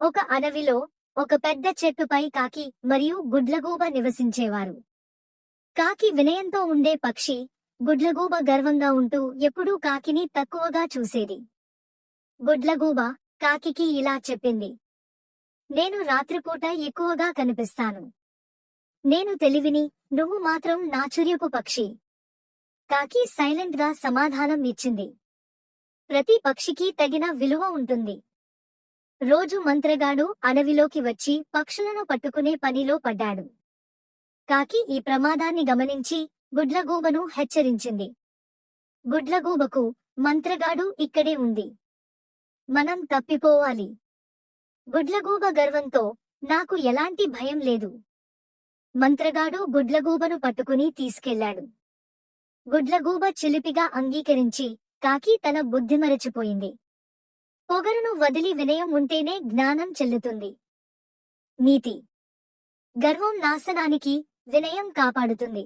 ఒక అడవిలో ఒక పెద్ద చెట్టుపై కాకి మరియు గుడ్లగూబ నివసించేవారు. కాకి వినయంతో ఉండే పక్షి, గుడ్లగూబ గర్వంగా ఉంటూ ఎప్పుడూ కాకిని తక్కువగా చూసేది. గుడ్లగూబ కాకికి ఇలా చెప్పింది: నేను రాత్రిపూట ఎక్కువగా కనిపిస్తాను. నేను తెలివిని, నువ్వు మాత్రం నాచుర్యపు పక్షి. కాకి సైలెంట్ గా సమాధానం ఇచ్చింది: ప్రతి పక్షికి తగిన విలువ ఉంటుంది. రోజు మంత్రగాడు అడవిలోకి వచ్చి పక్షులను పట్టుకునే పనిలో పడ్డాడు. కాకి ఈ ప్రమాదాన్ని గమనించి గుడ్లగూబను హెచ్చరించింది. గుడ్లగూబకు, మంత్రగాడు ఇక్కడే ఉంది. మనం తప్పిపోవాలి. గుడ్లగూబ గర్వంతో, నాకు ఎలాంటి భయం లేదు. మంత్రగాడు గుడ్లగూబను పట్టుకుని తీసుకెళ్లాడు. గుడ్లగూబ చిలిపిగా అంగీకరించి, కాకి తన బుద్ధి మరచిపోయింది. పొగరును వదిలి వినయం ఉంటేనే జ్ఞానం చెల్లుతుంది. నీతి: గర్వం నాశనానికి, వినయం కాపాడుతుంది.